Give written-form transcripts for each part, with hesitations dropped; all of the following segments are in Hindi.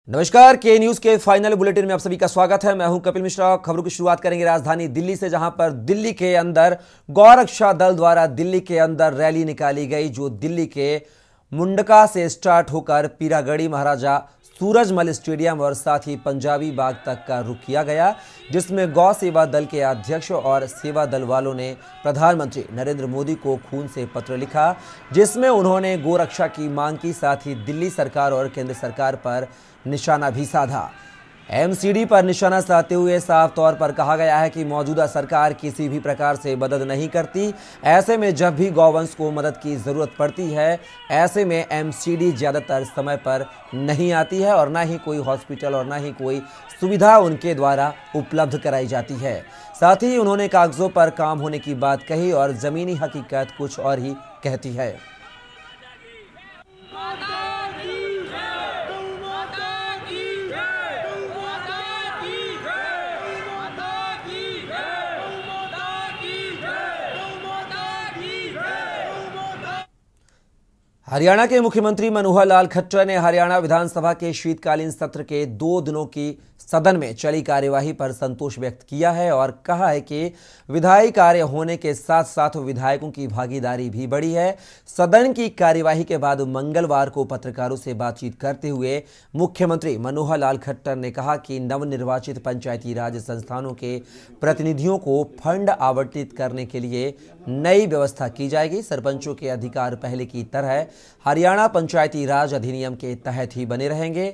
नमस्कार, के न्यूज के फाइनल बुलेटिन में आप सभी का स्वागत है। मैं हूं कपिल मिश्रा। खबरों की शुरुआत करेंगे राजधानी दिल्ली से, जहां पर दिल्ली के अंदर गौरक्षा दल द्वारा दिल्ली के अंदर रैली निकाली गई, जो दिल्ली के मुंडका से स्टार्ट होकर पीरागढ़ी महाराजा सूरजमल स्टेडियम और साथ ही पंजाबी बाग तक का रुख किया गया, जिसमें गौ सेवा दल के अध्यक्ष और सेवा दल वालों ने प्रधानमंत्री नरेंद्र मोदी को खून से पत्र लिखा, जिसमें उन्होंने गोरक्षा की मांग की, साथ ही दिल्ली सरकार और केंद्र सरकार पर निशाना भी साधा। एमसीडी पर निशाना साधते हुए साफ तौर पर कहा गया है कि मौजूदा सरकार किसी भी प्रकार से मदद नहीं करती। ऐसे में जब भी गौवंश को मदद की ज़रूरत पड़ती है, ऐसे में एमसीडी ज़्यादातर समय पर नहीं आती है और ना ही कोई हॉस्पिटल और ना ही कोई सुविधा उनके द्वारा उपलब्ध कराई जाती है। साथ ही उन्होंने कागज़ों पर काम होने की बात कही और ज़मीनी हकीकत कुछ और ही कहती है। हरियाणा के मुख्यमंत्री मनोहर लाल खट्टर ने हरियाणा विधानसभा के शीतकालीन सत्र के 2 दिनों की सदन में चली कार्यवाही पर संतोष व्यक्त किया है और कहा है कि विधायी कार्य होने के साथ साथ विधायकों की भागीदारी भी बढ़ी है। सदन की कार्यवाही के बाद मंगलवार को पत्रकारों से बातचीत करते हुए मुख्यमंत्री मनोहर लाल खट्टर ने कहा कि नवनिर्वाचित पंचायती राज संस्थानों के प्रतिनिधियों को फंड आवंटित करने के लिए नई व्यवस्था की जाएगी। सरपंचों के अधिकार पहले की तरह हरियाणा पंचायती राज अधिनियम के तहत ही बने रहेंगे।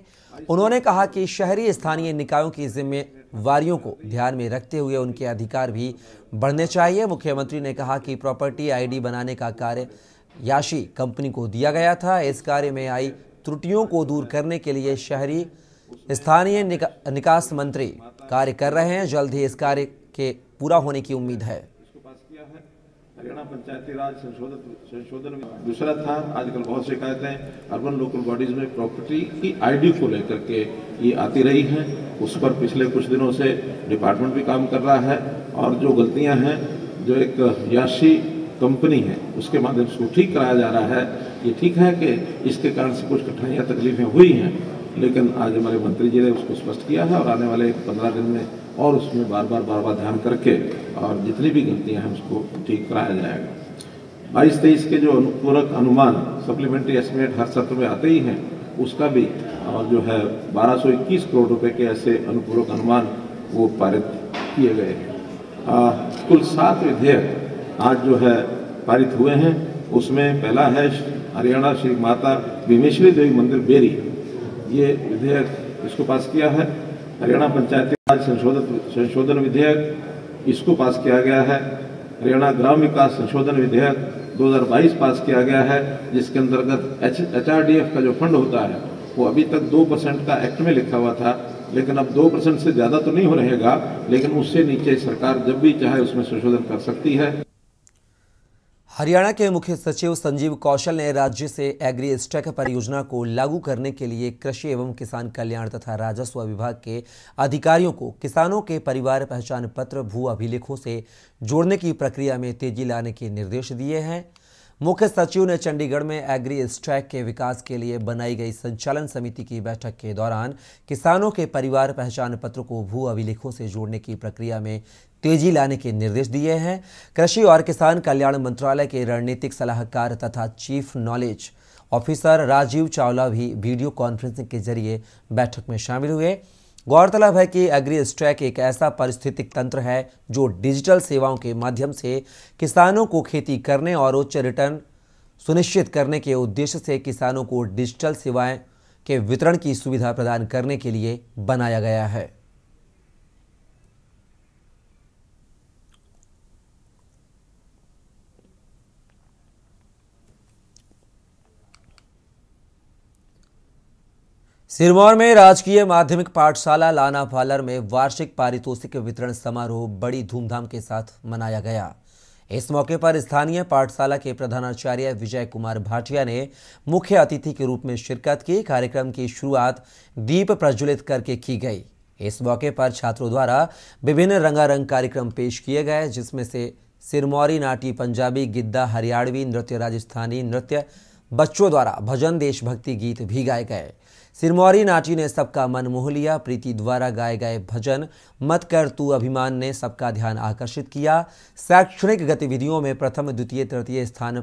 उन्होंने कहा कि शहरी स्थानीय निकायों की जिम्मेवारियों को ध्यान में रखते हुए उनके अधिकार भी बढ़ने चाहिए। मुख्यमंत्री ने कहा कि प्रॉपर्टी आईडी बनाने का कार्य याशी कंपनी को दिया गया था। इस कार्य में आई त्रुटियों को दूर करने के लिए शहरी स्थानीय निकास मंत्री कार्य कर रहे हैं। जल्द ही इस कार्य के पूरा होने की उम्मीद है। हरियाणा पंचायती राज संशोधन दूसरा था। आजकल बहुत शिकायतें अर्बन लोकल बॉडीज में प्रॉपर्टी की आईडी को लेकर के ये आती रही हैं। उस पर पिछले कुछ दिनों से डिपार्टमेंट भी काम कर रहा है और जो गलतियां हैं, जो एक याशी कंपनी है उसके माध्यम से ठीक कराया जा रहा है। ये ठीक है कि इसके कारण से कुछ कठिनाइयाँ तकलीफें हुई हैं, लेकिन आज हमारे मंत्री जी ने उसको स्पष्ट किया है और आने वाले 15 दिन में और उसमें बार बार ध्यान करके और जितनी भी गलतियां हैं उसको ठीक कराया जाएगा। 22-23 के जो अनुपूरक अनुमान सप्लीमेंट्री एस्टिमेट हर सत्र में आते ही हैं, उसका भी और जो है 1221 करोड़ रुपए के ऐसे अनुपूरक अनुमान वो पारित किए गए हैं। कुल 7 विधेयक आज जो है पारित हुए हैं। उसमें पहला है हरियाणा श्री माता भीमेश्वरी देवी मंदिर बेरी, ये विधेयक इसको पास किया है। हरियाणा पंचायती राज संशोधन विधेयक इसको पास किया गया है। हरियाणा ग्राम विकास संशोधन विधेयक 2022 पास किया गया है, जिसके अंतर्गत HRDF का जो फंड होता है वो अभी तक 2% का एक्ट में लिखा हुआ था, लेकिन अब 2% से ज़्यादा तो नहीं हो रहेगा, लेकिन उससे नीचे सरकार जब भी चाहे उसमें संशोधन कर सकती है। हरियाणा के मुख्य सचिव संजीव कौशल ने राज्य से एग्री स्टैक परियोजना को लागू करने के लिए कृषि एवं किसान कल्याण तथा राजस्व विभाग के अधिकारियों को किसानों के परिवार पहचान पत्र भू अभिलेखों से जोड़ने की प्रक्रिया में तेजी लाने के निर्देश दिए हैं। मुख्य सचिव ने चंडीगढ़ में एग्री स्टैक के विकास के लिए बनाई गई संचालन समिति की बैठक के दौरान किसानों के परिवार पहचान पत्र को भू अभिलेखों से जोड़ने की प्रक्रिया में तेजी लाने के निर्देश दिए हैं। कृषि और किसान कल्याण मंत्रालय के रणनीतिक सलाहकार तथा chief knowledge officer Rajeev Chawla भी वीडियो कॉन्फ्रेंसिंग के जरिए बैठक में शामिल हुए। गौरतलब है कि एग्री स्टैक एक ऐसा पारिस्थितिक तंत्र है जो डिजिटल सेवाओं के माध्यम से किसानों को खेती करने और उच्च रिटर्न सुनिश्चित करने के उद्देश्य से किसानों को डिजिटल सेवाएं के वितरण की सुविधा प्रदान करने के लिए बनाया गया है। सिरमौर में राजकीय माध्यमिक पाठशाला लाना पार्लर में वार्षिक पारितोषिक वितरण समारोह बड़ी धूमधाम के साथ मनाया गया। इस मौके पर स्थानीय पाठशाला के प्रधानाचार्य विजय कुमार भाटिया ने मुख्य अतिथि के रूप में शिरकत की। कार्यक्रम की शुरुआत दीप प्रज्वलित करके की गई। इस मौके पर छात्रों द्वारा विभिन्न रंगारंग कार्यक्रम पेश किए गए, जिसमें से सिरमौरी नाटी, पंजाबी, गिद्दा, हरियाणवी नृत्य, राजस्थानी नृत्य, बच्चों द्वारा भजन, देशभक्ति गीत भी गाए गए। सिरमौरी नाची ने सबका मन मोह लिया। प्रीति द्वारा गाए गए भजन मत कर तू अभिमान ने सबका ध्यान आकर्षित किया। शैक्षणिक गतिविधियों में प्रथम, द्वितीय, तृतीय स्थान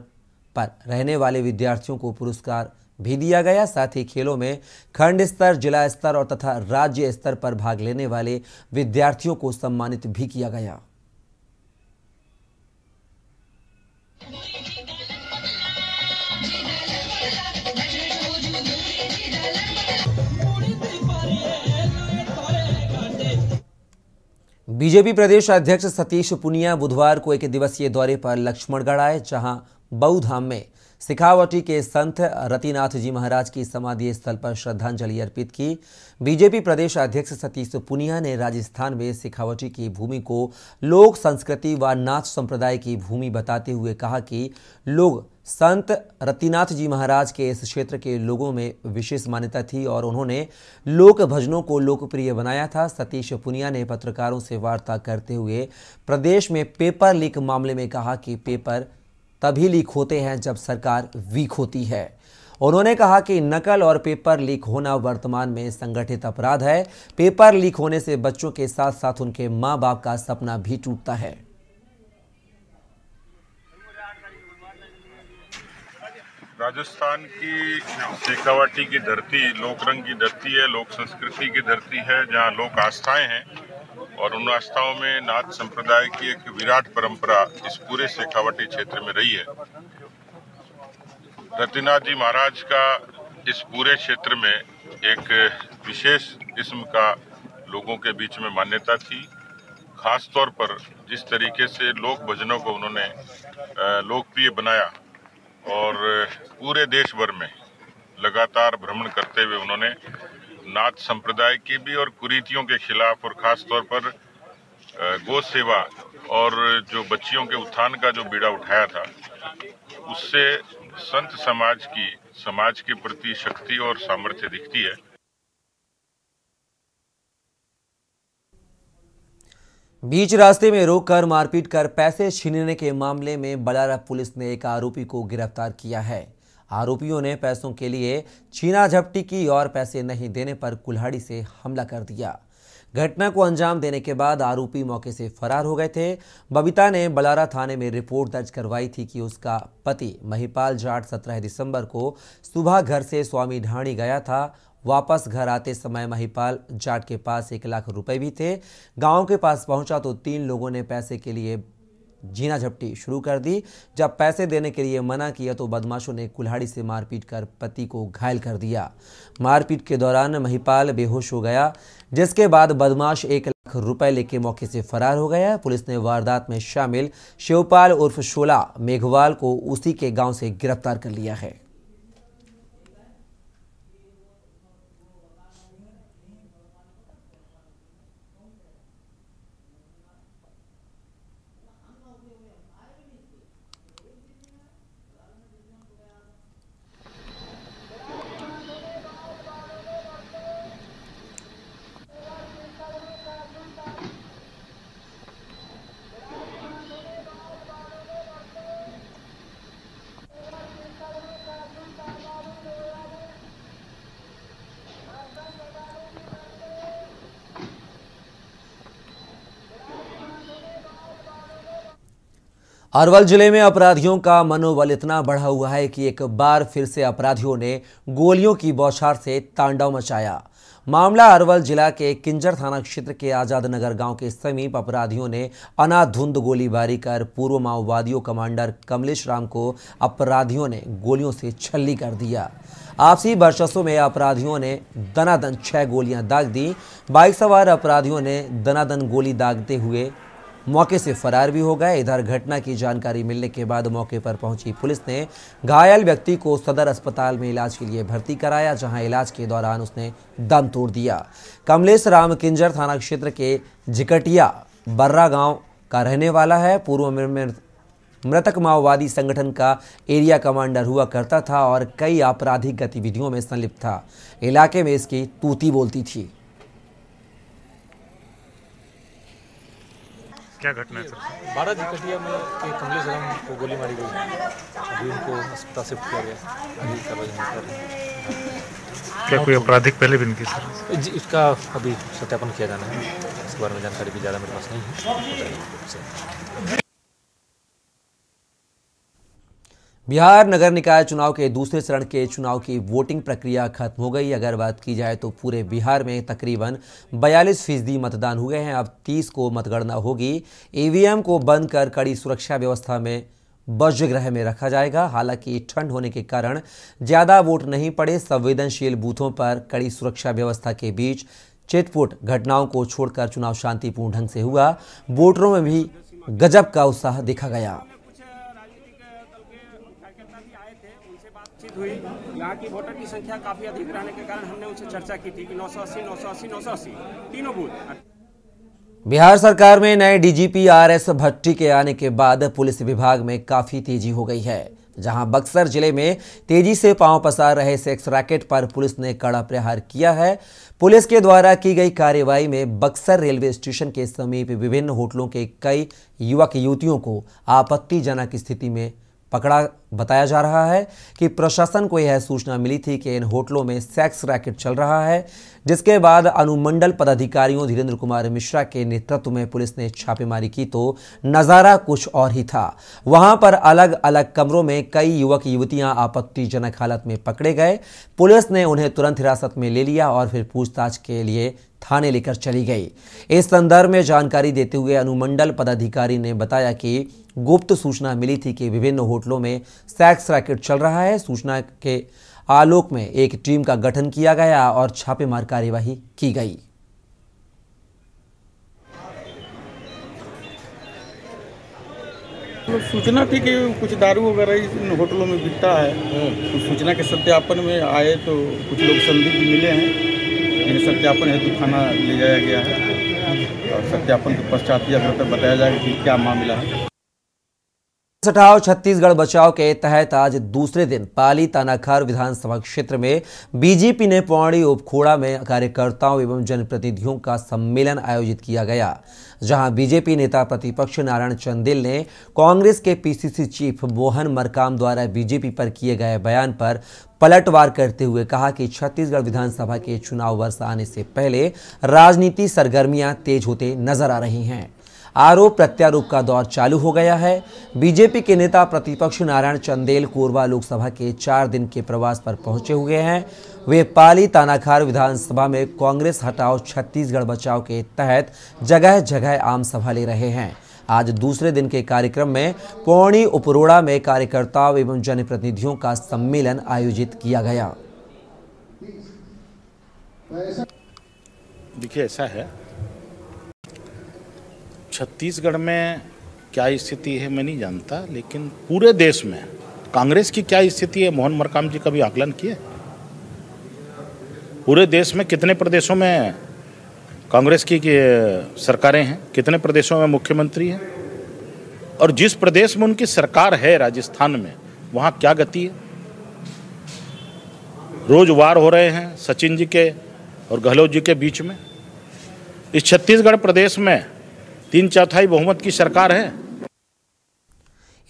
पर रहने वाले विद्यार्थियों को पुरस्कार भी दिया गया। साथ ही खेलों में खंड स्तर, जिला स्तर और तथा राज्य स्तर पर भाग लेने वाले विद्यार्थियों को सम्मानित भी किया गया। बीजेपी प्रदेश अध्यक्ष सतीश पुनिया बुधवार को एक दिवसीय दौरे पर लक्ष्मणगढ़ आए, जहां बऊधाम में सिखावटी के संत रतिनाथ जी महाराज की समाधि स्थल पर श्रद्धांजलि अर्पित की। बीजेपी प्रदेश अध्यक्ष सतीश पुनिया ने राजस्थान में सिखावटी की भूमि को लोक संस्कृति व नाथ संप्रदाय की भूमि बताते हुए कहा कि लोग संत रतिनाथ जी महाराज के इस क्षेत्र के लोगों में विशेष मान्यता थी और उन्होंने लोक भजनों को लोकप्रिय बनाया था। सतीश पुनिया ने पत्रकारों से वार्ता करते हुए प्रदेश में पेपर लीक मामले में कहा कि पेपर तभी लीक होते हैं जब सरकार वीक होती है। उन्होंने कहा कि नकल और पेपर लीक होना वर्तमान में संगठित अपराध है। पेपर लीक होने से बच्चों के साथ साथ उनके मां बाप का सपना भी टूटता है। राजस्थान की शेखावाटी की धरती लोकरंग की धरती है, लोक संस्कृति की धरती है, जहाँ लोक आस्थाएं हैं और उन आस्थाओं में नाथ संप्रदाय की एक विराट परंपरा इस पूरे शेखावाटी क्षेत्र में रही है। रतिनाथ जी महाराज का इस पूरे क्षेत्र में एक विशेष किस्म का लोगों के बीच में मान्यता थी। खास तौर पर जिस तरीके से लोक भजनों को उन्होंने लोकप्रिय बनाया और पूरे देश भर में लगातार भ्रमण करते हुए उन्होंने नाथ संप्रदाय की भी और कुरीतियों के खिलाफ और खास तौर पर गौ सेवा और जो बच्चियों के उत्थान का जो बीड़ा उठाया था, उससे संत समाज के प्रति शक्ति और सामर्थ्य दिखती है। बीच रास्ते में रोककर मारपीट कर पैसे छीनने के मामले में बलारा पुलिस ने एक आरोपी को गिरफ्तार किया है। आरोपियों ने पैसों के लिए छीना झपटी की और पैसे नहीं देने पर कुल्हाड़ी से हमला कर दिया। घटना को अंजाम देने के बाद आरोपी मौके से फरार हो गए थे। बबीता ने बलारा थाने में रिपोर्ट दर्ज करवाई थी कि उसका पति महिपाल जाट 17 दिसंबर को सुबह घर से स्वामी ढाणी गया था। वापस घर आते समय महिपाल जाट के पास 1 लाख रुपए भी थे। गांव के पास पहुंचा तो 3 लोगों ने पैसे के लिए झीना झपटी शुरू कर दी। जब पैसे देने के लिए मना किया तो बदमाशों ने कुल्हाड़ी से मारपीट कर पति को घायल कर दिया। मारपीट के दौरान महिपाल बेहोश हो गया, जिसके बाद बदमाश 1 लाख रुपए लेके मौके से फरार हो गया। पुलिस ने वारदात में शामिल शिवपाल उर्फ शोला मेघवाल को उसी के गांव से गिरफ्तार कर लिया है। अरवल जिले में अपराधियों का मनोबल इतना बढ़ा हुआ है कि एक बार फिर से अपराधियों ने गोलियों की बौछार से तांडव मचाया। मामला अरवल जिला के किंजर थाना क्षेत्र के आजाद नगर गांव के समीप अपराधियों ने अनाधुंध गोलीबारी कर पूर्व माओवादियों कमांडर कमलेश राम को अपराधियों ने गोलियों से छल्ली कर दिया। आपसी बरसों में अपराधियों ने दनादन 6 गोलियां दाग दी। बाइक सवार अपराधियों ने दनादन गोली दागते हुए मौके से फरार भी हो गए। इधर घटना की जानकारी मिलने के बाद मौके पर पहुंची पुलिस ने घायल व्यक्ति को सदर अस्पताल में इलाज के लिए भर्ती कराया, जहां इलाज के दौरान उसने दम तोड़ दिया। कमलेश राम किंजर थाना क्षेत्र के जिकटिया बर्रा गांव का रहने वाला है। पूर्व में मृतक माओवादी संगठन का एरिया कमांडर हुआ करता था और कई आपराधिक गतिविधियों में संलिप्त था। इलाके में इसकी तूती बोलती थी। क्या घटना है सर? 12 जिकटिया में कमलेश राम को गोली मारी गई। अभी उनको अस्पताल शिफ्ट किया गया। अभी कार्रवाई कर रहे हैं। क्या कोई आपराधिक पहले भी इनकी सर? इसका अभी सत्यापन किया जाना है, इसके बारे में जानकारी भी ज़्यादा मेरे पास नहीं है। बिहार नगर निकाय चुनाव के दूसरे चरण के चुनाव की वोटिंग प्रक्रिया खत्म हो गई। अगर बात की जाए तो पूरे बिहार में तकरीबन 42% मतदान हुए हैं। अब 30 को मतगणना होगी। ईवीएम को बंद कर कड़ी सुरक्षा व्यवस्था में वज्रगृह में रखा जाएगा। हालांकि ठंड होने के कारण ज़्यादा वोट नहीं पड़े। संवेदनशील बूथों पर कड़ी सुरक्षा व्यवस्था के बीच चिटपुट घटनाओं को छोड़कर चुनाव शांतिपूर्ण ढंग से हुआ। वोटरों में भी गजब का उत्साह देखा गया। हुई यहाँ की वोटर की संख्या काफी अधिक रहने के कारण हमने उनसे चर्चा की थी कि 980 तीनों बूथ। बिहार सरकार में नए डीजीपी आरएस भट्टी के आने के बाद पुलिस विभाग में काफी तेजी हो गई है। जहां बक्सर जिले में तेजी से पांव पसार रहे सेक्स रैकेट पर पुलिस ने कड़ा प्रहार किया है। पुलिस के द्वारा की गई कार्रवाई में बक्सर रेलवे स्टेशन के समीप विभिन्न होटलों के कई युवक युवतियों को आपत्तिजनक स्थिति में पकड़ा। बताया जा रहा है कि प्रशासन को यह सूचना मिली थी कि इन होटलों में सेक्स रैकेट चल रहा है, जिसके बाद अनुमंडल पदाधिकारियों धीरेन्द्र कुमार मिश्रा के नेतृत्व में पुलिस ने छापेमारी की तो नज़ारा कुछ और ही था। वहां पर अलग अलग कमरों में कई युवक युवतियां आपत्तिजनक हालत में पकड़े गए। पुलिस ने उन्हें तुरंत हिरासत में ले लिया और फिर पूछताछ के लिए थाने लेकर चली गई। इस संदर्भ में जानकारी देते हुए अनुमंडल पदाधिकारी ने बताया कि गुप्त सूचना मिली थी कि विभिन्न होटलों में सेक्स रैकेट चल रहा है। सूचना के आलोक में एक टीम का गठन किया गया और छापेमार कार्यवाही की गई। सूचना थी कि कुछ दारू वगैरह इन होटलों में बिकता है। तो सूचना के सत्यापन में आए तो कुछ लोग संदिग्ध मिले हैं। सत्यापन हेतु थाना ले जाया गया है और सत्यापन के पश्चात यह बताया जाएगा कि क्या मामला है। सटाव छत्तीसगढ़ बचाव के तहत आज दूसरे दिन पाली तानाखार विधानसभा क्षेत्र में बीजेपी ने पौड़ी उपखोड़ा में कार्यकर्ताओं एवं जनप्रतिनिधियों का सम्मेलन आयोजित किया गया, जहां बीजेपी नेता प्रतिपक्ष नारायण चंदेल ने कांग्रेस के पीसीसी चीफ मोहन मरकाम द्वारा बीजेपी पर किए गए बयान पर पलटवार करते हुए कहा कि छत्तीसगढ़ विधानसभा के चुनाव वर्ष आने से पहले राजनीति सरगर्मियां तेज होते नजर आ रही हैं। आरोप प्रत्यारोप का दौर चालू हो गया है। बीजेपी के नेता प्रतिपक्ष नारायण चंदेल कोरबा लोकसभा के 4 दिन के प्रवास पर पहुंचे हुए हैं। वे पाली तानाखार विधानसभा में कांग्रेस हटाओ छत्तीसगढ़ बचाओ के तहत जगह जगह आम सभा ले रहे हैं। आज दूसरे दिन के कार्यक्रम में पौड़ी उपरोड़ा में कार्यकर्ताओं एवं जनप्रतिनिधियों का सम्मेलन आयोजित किया गया। देखिए, ऐसा है, छत्तीसगढ़ में क्या स्थिति है मैं नहीं जानता, लेकिन पूरे देश में कांग्रेस की क्या स्थिति है मोहन मरकाम जी कभी आकलन किए? पूरे देश में कितने प्रदेशों में कांग्रेस की सरकारें हैं, कितने प्रदेशों में मुख्यमंत्री हैं, और जिस प्रदेश में उनकी सरकार है राजस्थान में, वहाँ क्या गति है? रोज वार हो रहे हैं सचिन जी के और गहलोत जी के बीच में। इस छत्तीसगढ़ प्रदेश में 3/4 बहुमत की सरकार है।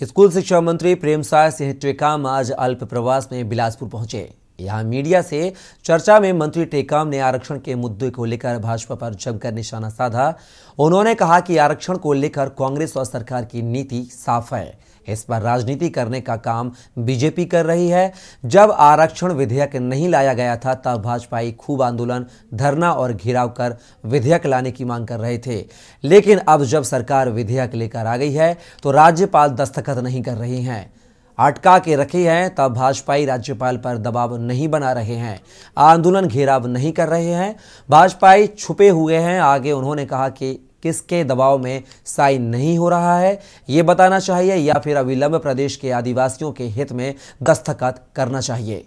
स्कूल शिक्षा मंत्री प्रेमसाय सिंह टेकाम आज अल्प प्रवास में बिलासपुर पहुंचे। यहां मीडिया से चर्चा में मंत्री टेकाम ने आरक्षण के मुद्दे को लेकर भाजपा पर जमकर निशाना साधा। उन्होंने कहा कि आरक्षण को लेकर कांग्रेस और सरकार की नीति साफ है, इस पर राजनीति करने का काम बीजेपी कर रही है। जब आरक्षण विधेयक नहीं लाया गया था तब भाजपाई खूब आंदोलन, धरना और घेराव कर विधेयक लाने की मांग कर रहे थे, लेकिन अब जब सरकार विधेयक लेकर आ गई है तो राज्यपाल दस्तखत नहीं कर रही हैं, अटका के रखे हैं। तब भाजपाई राज्यपाल पर दबाव नहीं बना रहे हैं, आंदोलन घेराव नहीं कर रहे हैं, भाजपाई छुपे हुए हैं। आगे उन्होंने कहा कि किसके दबाव में साइन नहीं हो रहा है ये बताना चाहिए या फिर अविलंब प्रदेश के आदिवासियों के हित में दस्तखत करना चाहिए।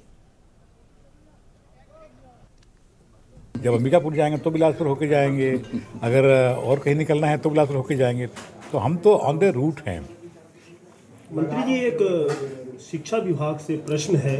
जब अंबिकापुर जाएंगे तो बिलासपुर होके जाएंगे, अगर और कहीं निकलना है तो बिलासपुर होके जाएंगे, तो हम तो ऑन द रूट हैं। मंत्री जी, एक शिक्षा विभाग से प्रश्न है,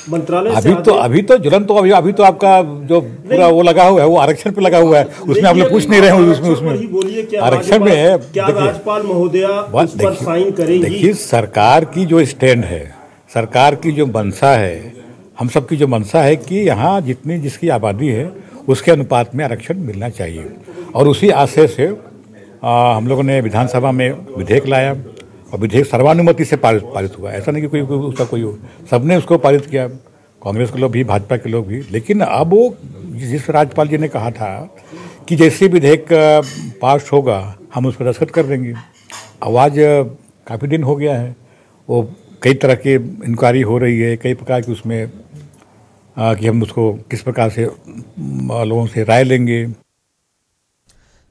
मंत्रालय अभी तो जुलन तो अभी तो आपका जो पूरा वो लगा हुआ है वो आरक्षण पे लगा हुआ है, उसमें आप लोग पूछ नहीं रहे हैं। उसमें आरक्षण में है, क्या राज्यपाल महोदया उस पर साइन करेंगी? देखिए, सरकार की जो स्टैंड है, सरकार की जो मंशा है, हम सबकी जो मंशा है कि यहाँ जितनी जिसकी आबादी है उसके अनुपात में आरक्षण मिलना चाहिए, और उसी आशय से हम लोगों ने विधानसभा में विधेयक लाया और विधेयक सर्वानुमति से पारित हुआ। ऐसा नहीं कि कोई उसका कोई हो, सबने उसको पारित किया, कांग्रेस के लोग भी, भाजपा के लोग भी। लेकिन अब वो जिस राज्यपाल जी ने कहा था कि जैसे विधेयक पास होगा हम उस पर दस्तखत कर देंगे, आवाज़ काफ़ी दिन हो गया है, वो कई तरह की इंक्वायरी हो रही है, कई प्रकार की उसमें कि हम उसको किस प्रकार से लोगों से राय लेंगे।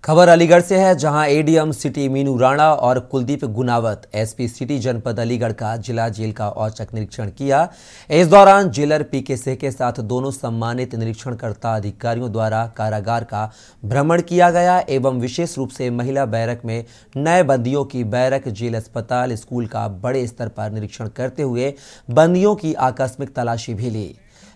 खबर अलीगढ़ से है, जहां एडीएम सिटी मीनू राणा और कुलदीप गुनावत एसपी सिटी जनपद अलीगढ़ का जिला जेल का औचक निरीक्षण किया। इस दौरान जेलर पीके सिंह के साथ दोनों सम्मानित निरीक्षणकर्ता अधिकारियों द्वारा कारागार का भ्रमण किया गया एवं विशेष रूप से महिला बैरक में नए बंदियों की बैरक, जेल, अस्पताल, स्कूल का बड़े स्तर पर निरीक्षण करते हुए बंदियों की आकस्मिक तलाशी भी ली।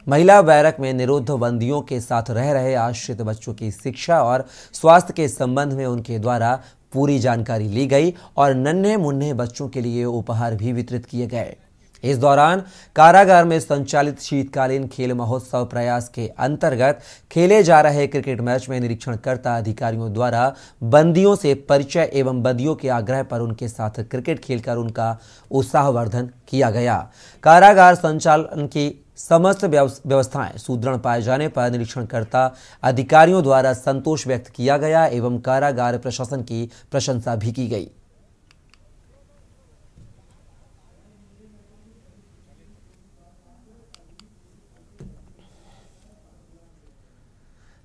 महिला बैरक में निरुद्ध बंदियों के साथ रह रहे आश्रित बच्चों की शिक्षा और स्वास्थ्य के संबंध में उनके द्वारा पूरी जानकारी ली गई और नन्हे मुन्ने बच्चों के लिए उपहार भी वितरित किए गए। इस दौरान कारागार में संचालित शीतकालीन खेल महोत्सव प्रयास के अंतर्गत खेले जा रहे क्रिकेट मैच में निरीक्षणकर्ता अधिकारियों द्वारा बंदियों से परिचय एवं बंदियों के आग्रह पर उनके साथ क्रिकेट खेलकर उनका उत्साहवर्धन किया गया। कारागार संचालन की समस्त व्यवस्थाएं सुदृढ़ पाए जाने पर निरीक्षणकर्ता अधिकारियों द्वारा संतोष व्यक्त किया गया एवं कारागार प्रशासन की प्रशंसा भी की गई।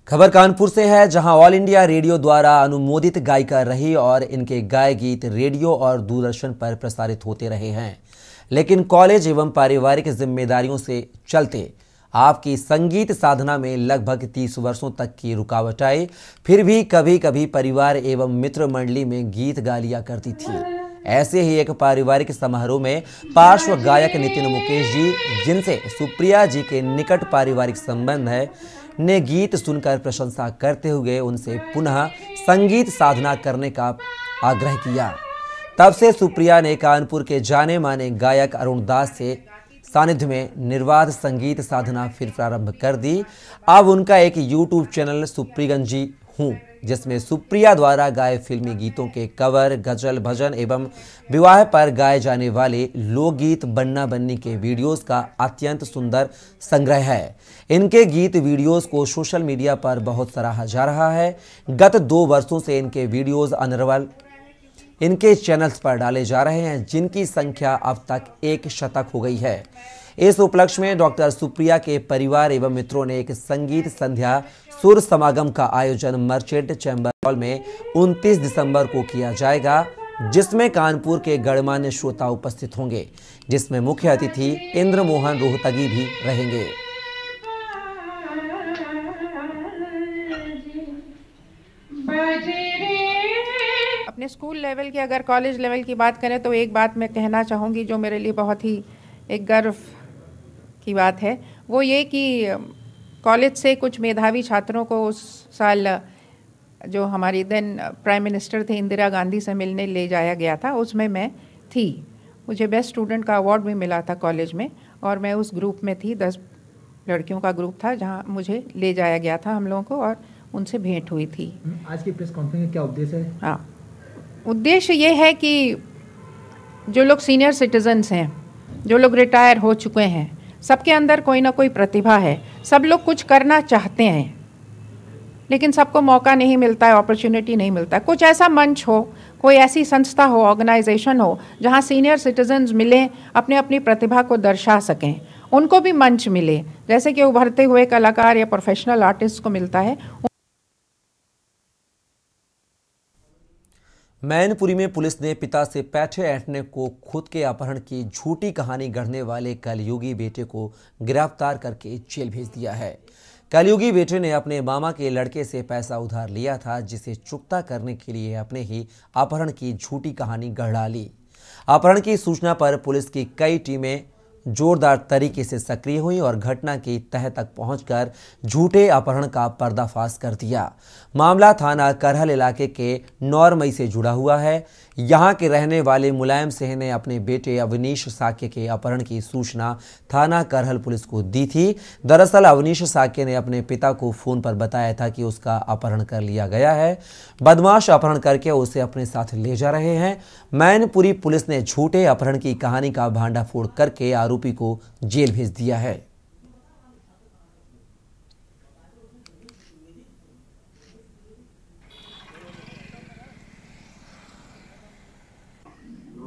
खबर कानपुर से है, जहां ऑल इंडिया रेडियो द्वारा अनुमोदित गायिका रही और इनके गाए गीत रेडियो और दूरदर्शन पर प्रसारित होते रहे हैं, लेकिन कॉलेज एवं पारिवारिक जिम्मेदारियों से चलते आपकी संगीत साधना में लगभग 30 वर्षों तक की रुकावट आई। फिर भी कभी कभी परिवार एवं मित्र मंडली में गीत गा लिया करती थी। ऐसे ही एक पारिवारिक समारोह में पार्श्व गायक नितिन मुकेश जी, जिनसे सुप्रिया जी के निकट पारिवारिक संबंध है, ने गीत सुनकर प्रशंसा करते हुए उनसे पुनः संगीत साधना करने का आग्रह किया। तब से सुप्रिया ने कानपुर के जाने माने गायक अरुण दास से सानिध्य में निर्बाध संगीत साधना फिर प्रारंभ कर दी। अब उनका एक यूट्यूब चैनल सुप्रीगंजी हूँ, जिसमें सुप्रिया द्वारा गाए फिल्मी गीतों के कवर, गजल, भजन एवं विवाह पर गाए जाने वाले लोकगीत बन्ना बन्नी के वीडियोस का अत्यंत सुंदर संग्रह है। इनके गीत वीडियोस को सोशल मीडिया पर बहुत सराहा जा रहा है। गत 2 वर्षों से इनके वीडियोस अनर्वल इनके चैनल्स पर डाले जा रहे हैं, जिनकी संख्या अब तक 1 शतक हो गई है। इस उपलक्ष्य में डॉक्टर सुप्रिया के परिवार एवं मित्रों ने एक संगीत संध्या सुर समागम का आयोजन मर्चेंट चैम्बर हॉल में 29 दिसंबर को किया जाएगा, जिसमें कानपुर के गणमान्य श्रोता उपस्थित होंगे, जिसमें मुख्य अतिथि इंद्र मोहन रोहतगी भी रहेंगे। अपने स्कूल लेवल की, अगर कॉलेज लेवल की बात करें तो एक बात मैं कहना चाहूँगी जो मेरे लिए बहुत ही एक गर्व की बात है, वो ये कि कॉलेज से कुछ मेधावी छात्रों को उस साल जो हमारी देन प्राइम मिनिस्टर थे इंदिरा गांधी से मिलने ले जाया गया था, उसमें मैं थी। मुझे बेस्ट स्टूडेंट का अवार्ड भी मिला था कॉलेज में और मैं उस ग्रुप में थी। 10 लड़कियों का ग्रुप था जहाँ मुझे ले जाया गया था हम लोगों को और उनसे भेंट हुई थी। आज की प्रेस कॉन्फ्रेंस में क्या उद्देश्य है? हाँ, उद्देश्य ये है कि जो लोग सीनियर सिटीजन्स हैं, जो लोग रिटायर हो चुके हैं, सबके अंदर कोई ना कोई प्रतिभा है। सब लोग कुछ करना चाहते हैं, लेकिन सबको मौका नहीं मिलता है, अपॉर्चुनिटी नहीं मिलता है। कुछ ऐसा मंच हो, कोई ऐसी संस्था हो, ऑर्गेनाइजेशन हो, जहाँ सीनियर सिटीजन्स मिलें, अपने अपनी प्रतिभा को दर्शा सकें, उनको भी मंच मिले, जैसे कि उभरते हुए कलाकार या प्रोफेशनल आर्टिस्ट को मिलता है। मैनपुरी में पुलिस ने पिता से पैसे ऐंठने को खुद के अपहरण की झूठी कहानी गढ़ने वाले कलयुगी बेटे को गिरफ्तार करके जेल भेज दिया है। कलयुगी बेटे ने अपने मामा के लड़के से पैसा उधार लिया था, जिसे चुकता करने के लिए अपने ही अपहरण की झूठी कहानी गढ़ डाली। अपहरण की सूचना पर पुलिस की कई टीमें जोरदार तरीके से सक्रिय हुई और घटना की तह तक पहुंचकर झूठे अपहरण का पर्दाफाश कर दिया। मामला थाना करहल इलाके के 9 मई से जुड़ा हुआ है। यहाँ के रहने वाले मुलायम सिंह ने अपने बेटे अवनीश साक्य के अपहरण की सूचना थाना करहल पुलिस को दी थी। दरअसल अवनीश साक्य ने अपने पिता को फोन पर बताया था कि उसका अपहरण कर लिया गया है। बदमाश अपहरण करके उसे अपने साथ ले जा रहे हैं। मैनपुरी पुलिस ने झूठे अपहरण की कहानी का भांडाफोड़ करके आरोपी को जेल भेज दिया है।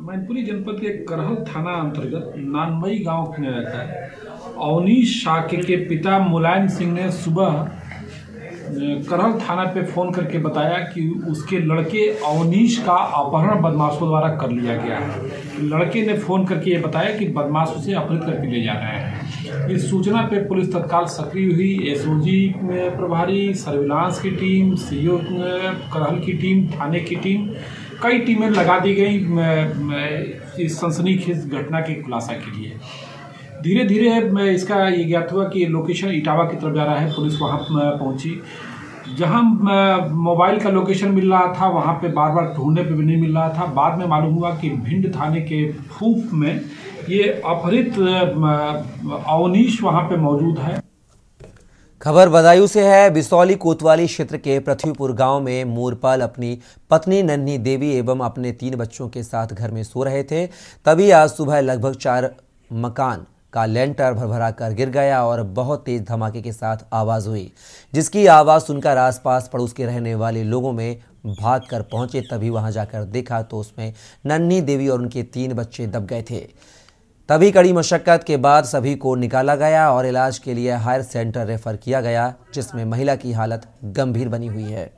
मैनपुरी जनपद के करहल थाना अंतर्गत नानमई गांव में रहता है अवनीश साक्य के पिता मुलायम सिंह ने सुबह करहल थाना पे फ़ोन करके बताया कि उसके लड़के अवनीश का अपहरण बदमाशों द्वारा कर लिया गया है। लड़के ने फ़ोन करके ये बताया कि बदमाश उसे अपहरित करके ले जा रहे हैं। इस सूचना पे पुलिस तत्काल सक्रिय हुई। एसओजी प्रभारी, सर्विलांस की टीम, सीओ करहल की टीम, थाने की टीम, कई टीमें लगा दी गई इस सनसनीखेज घटना के खुलासा के लिए। धीरे धीरे इसका ये ज्ञात हुआ कि लोकेशन इटावा की तरफ जा रहा है। पुलिस वहाँ पहुँची। जहाँ मोबाइल का लोकेशन मिल रहा था वहाँ पे बार बार ढूंढने पे भी नहीं मिल रहा था। बाद में मालूम हुआ कि भिंड थाने के फूफ में ये अपहरित अवनीश वहाँ पे मौजूद है। खबर बदायूं से है। बिसौली कोतवाली क्षेत्र के पृथ्वीपुर गांव में मोरपाल अपनी पत्नी नन्ही देवी एवं अपने 3 बच्चों के साथ घर में सो रहे थे। तभी आज सुबह लगभग 4 मकान का लेंटर भरभरा कर गिर गया और बहुत तेज धमाके के साथ आवाज़ हुई, जिसकी आवाज़ सुनकर आसपास पड़ोस के रहने वाले लोगों में भाग कर पहुंचे। तभी वहां जाकर देखा तो उसमें नन्ही देवी और उनके 3 बच्चे दब गए थे। तभी कड़ी मशक्कत के बाद सभी को निकाला गया और इलाज के लिए हायर सेंटर रेफर किया गया, जिसमें महिला की हालत गंभीर बनी हुई है।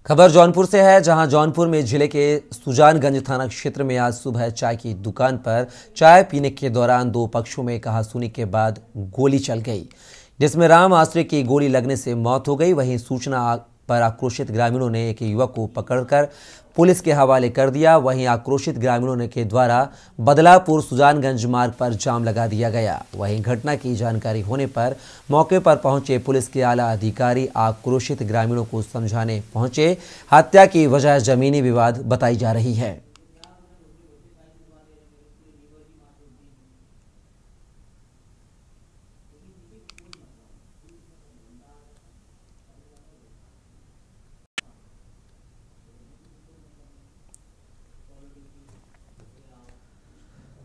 खबर जौनपुर से है, जहां जौनपुर में जिले के सुजानगंज थाना क्षेत्र में आज सुबह चाय की दुकान पर चाय पीने के दौरान 2 पक्षों में कहासुनी के बाद गोली चल गई, जिसमें राम आश्रय की गोली लगने से मौत हो गई। वहीं सूचना पर आक्रोशित ग्रामीणों ने एक युवक को पकड़कर पुलिस के हवाले कर दिया। वहीं आक्रोशित ग्रामीणों के द्वारा बदलापुर सुजानगंज मार्ग पर जाम लगा दिया गया। वहीं घटना की जानकारी होने पर मौके पर पहुंचे पुलिस के आला अधिकारी आक्रोशित ग्रामीणों को समझाने पहुंचे। हत्या की वजह जमीनी विवाद बताई जा रही है।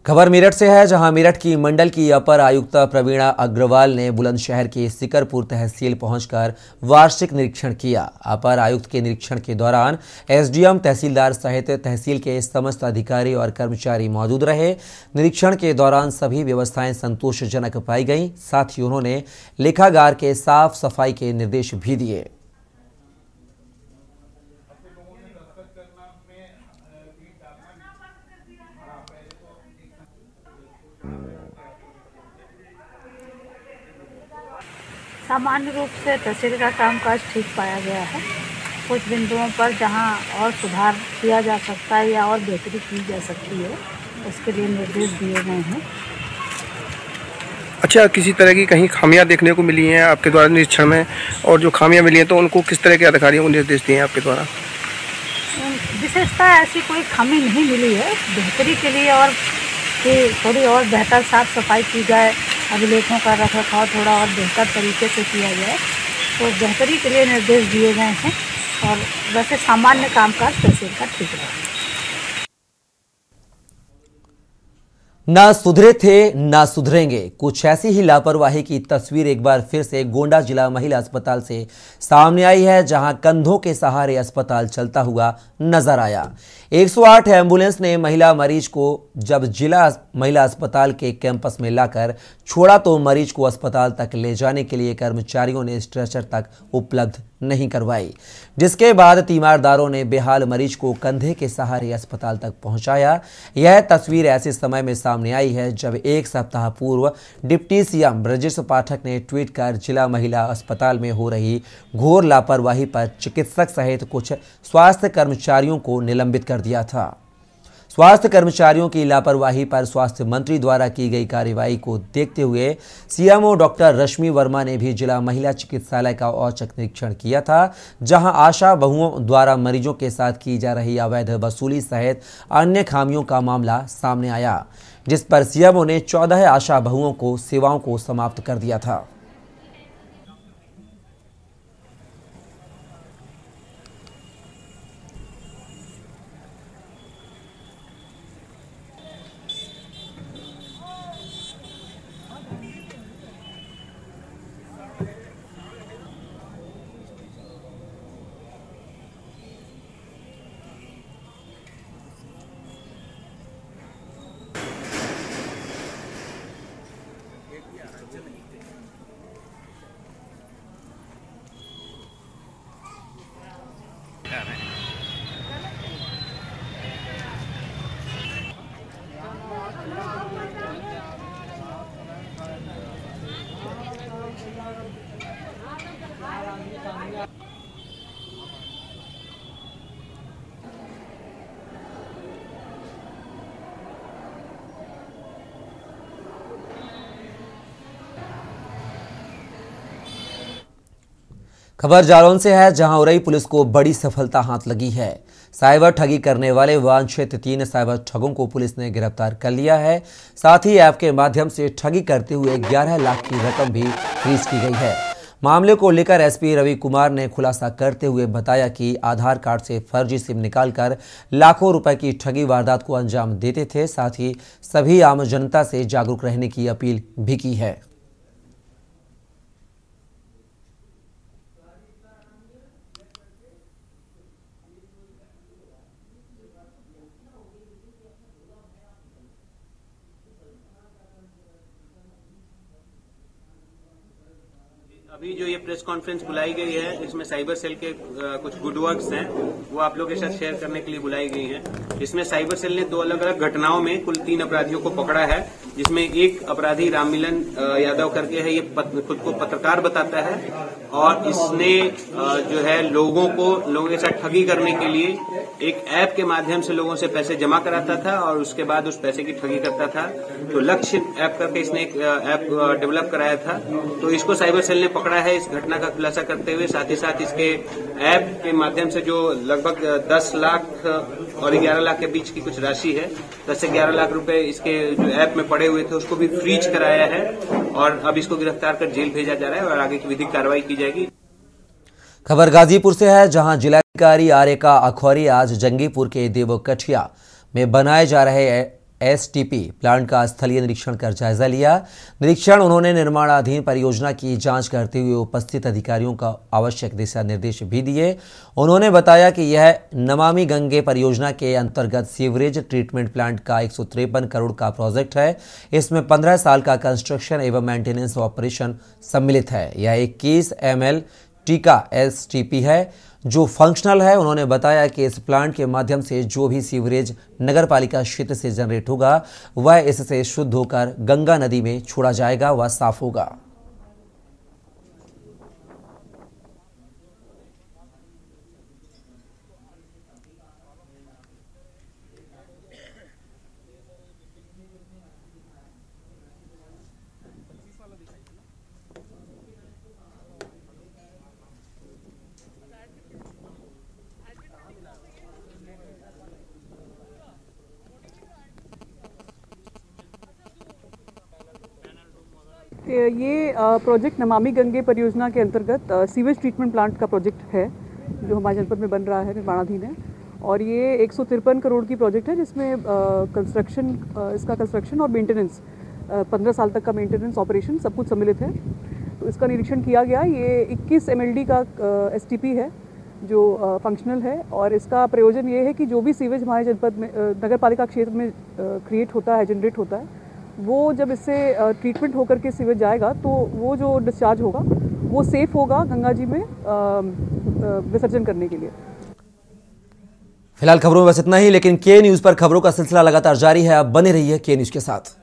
खबर मेरठ से है, जहां मेरठ की मंडल की अपर आयुक्त प्रवीणा अग्रवाल ने बुलंदशहर के सिकरपुर तहसील पहुंचकर वार्षिक निरीक्षण किया। अपर आयुक्त के निरीक्षण के दौरान एसडीएम, तहसीलदार सहित तहसील के समस्त अधिकारी और कर्मचारी मौजूद रहे। निरीक्षण के दौरान सभी व्यवस्थाएं संतोषजनक पाई गईं। साथ ही उन्होंने लेखागार के साफ सफाई के निर्देश भी दिए। सामान्य रूप से तहसील का कामकाज ठीक पाया गया है। कुछ बिंदुओं पर जहां और सुधार किया जा सकता है या और बेहतरी की जा सकती है, उसके लिए निर्देश दिए गए हैं। अच्छा, किसी तरह की कहीं खामियां देखने को मिली हैं आपके द्वारा निरीक्षण में, और जो खामियां मिली हैं तो उनको किस तरह के अधिकारियों को निर्देश दिए हैं आपके द्वारा? विशेषता ऐसी कोई खामी नहीं मिली है। बेहतरी के लिए और कि थोड़ी और बेहतर साफ सफाई की जाए, अभिलेखों का रखरखाव थोड़ा और बेहतर तरीके से किया जाए, तो बेहतरी के लिए निर्देश दिए गए हैं। और वैसे सामान्य कामकाज तहसील का ठीक रहा। ना सुधरे थे ना सुधरेंगे, कुछ ऐसी ही लापरवाही की तस्वीर एक बार फिर से गोंडा जिला महिला अस्पताल से सामने आई है, जहां कंधों के सहारे अस्पताल चलता हुआ नजर आया। 108 एम्बुलेंस ने महिला मरीज को जब जिला महिला अस्पताल के कैंपस में लाकर छोड़ा तो मरीज को अस्पताल तक ले जाने के लिए कर्मचारियों ने स्ट्रेचर तक उपलब्ध नहीं करवाई, जिसके बाद तीमारदारों ने बेहाल मरीज को कंधे के सहारे अस्पताल तक पहुंचाया। यह तस्वीर ऐसे समय में सामने आई है जब एक सप्ताह पूर्व डिप्टी सीएम ब्रजेश पाठक ने ट्वीट कर जिला महिला अस्पताल में हो रही घोर लापरवाही पर चिकित्सक सहित कुछ स्वास्थ्य कर्मचारियों को निलंबित कर दिया था। स्वास्थ्य कर्मचारियों की लापरवाही पर स्वास्थ्य मंत्री द्वारा की गई कार्रवाई को देखते हुए सीएमओ डॉक्टर रश्मि वर्मा ने भी जिला महिला चिकित्सालय का औचक निरीक्षण किया था, जहां आशा बहुओं द्वारा मरीजों के साथ की जा रही अवैध वसूली सहित अन्य खामियों का मामला सामने आया, जिस पर सीएमओ ने 14 आशा बहुओं को सेवाओं को समाप्त कर दिया था। खबर जालौन से है, जहां उरई पुलिस को बड़ी सफलता हाथ लगी है। साइबर ठगी करने वाले वांछित 3 साइबर ठगों को पुलिस ने गिरफ्तार कर लिया है। साथ ही ऐप के माध्यम से ठगी करते हुए 11 लाख की रकम भी फ्रीज की गई है। मामले को लेकर एसपी रवि कुमार ने खुलासा करते हुए बताया कि आधार कार्ड से फर्जी सिम निकालकर लाखों रुपए की ठगी वारदात को अंजाम देते थे। साथ ही सभी आम जनता से जागरूक रहने की अपील भी की है। अभी जो ये प्रेस कॉन्फ्रेंस बुलाई गई है, इसमें साइबर सेल के कुछ गुड वर्क्स हैं, वो आप लोगों के साथ शेयर करने के लिए बुलाई गई हैं। इसमें साइबर सेल ने 2 अलग अलग घटनाओं में कुल 3 अपराधियों को पकड़ा है, जिसमें एक अपराधी राममिलन यादव करके है, ये खुद को पत्रकार बताता है और इसने जो है लोगों के साथ ठगी करने के लिए एक ऐप के माध्यम से लोगों से पैसे जमा कराता था और उसके बाद उस पैसे की ठगी करता था। तो लक्ष्य ऐप करके इसने एक ऐप डेवलप कराया था, तो इसको साइबर सेल ने पकड़ा है इस घटना का खुलासा करते हुए। साथ ही साथ इसके ऐप के माध्यम से जो लगभग 10 लाख और 11 लाख के बीच की कुछ राशि है, 10 से 11 लाख रुपए इसके जो ऐप में पड़े हुए थे उसको भी फ्रीज कराया है और अब इसको गिरफ्तार कर जेल भेजा जा रहा है और आगे की विधिक कार्रवाई की जाएगी। खबर गाजीपुर से है, जहां जिलाधिकारी आर्यका अखौरी आज जंगीपुर के देवकठिया में बनाए जा रहे एसटीपी प्लांट का स्थलीय निरीक्षण कर जायजा लिया। निरीक्षण उन्होंने निर्माणाधीन परियोजना की जांच करते हुए उपस्थित अधिकारियों का आवश्यक दिशा निर्देश भी दिए। उन्होंने बताया कि यह नमामि गंगे परियोजना के अंतर्गत सीवरेज ट्रीटमेंट प्लांट का 153 करोड़ का प्रोजेक्ट है। इसमें 15 साल का कंस्ट्रक्शन एवं मेंटेनेंस ऑपरेशन सम्मिलित है। यह 21 ml टीका एसटीपी है जो फंक्शनल है। उन्होंने बताया कि इस प्लांट के माध्यम से जो भी सीवरेज नगरपालिका क्षेत्र से जनरेट होगा वह इससे शुद्ध होकर गंगा नदी में छोड़ा जाएगा व साफ होगा। ये प्रोजेक्ट नमामि गंगे परियोजना के अंतर्गत सीवेज ट्रीटमेंट प्लांट का प्रोजेक्ट है जो हमारे जनपद में बन रहा है, निर्माणाधीन है। और ये 153 करोड़ की प्रोजेक्ट है जिसमें इसका कंस्ट्रक्शन और मेंटेनेंस 15 साल तक का मेंटेनेंस ऑपरेशन सब कुछ सम्मिलित है। तो इसका निरीक्षण किया गया। ये 21 mld का एसटीपी है जो फंक्शनल है और इसका प्रयोजन ये है कि जो भी सीवेज हमारे जनपद में नगरपालिका क्षेत्र में क्रिएट होता है, जनरेट होता है, वो जब इससे ट्रीटमेंट होकर के सीवेज जाएगा तो वो जो डिस्चार्ज होगा वो सेफ़ होगा, गंगा जी में विसर्जन करने के लिए। फिलहाल खबरों में बस इतना ही, लेकिन के न्यूज़ पर खबरों का सिलसिला लगातार जारी है। आप बने रहिए के न्यूज़ के साथ।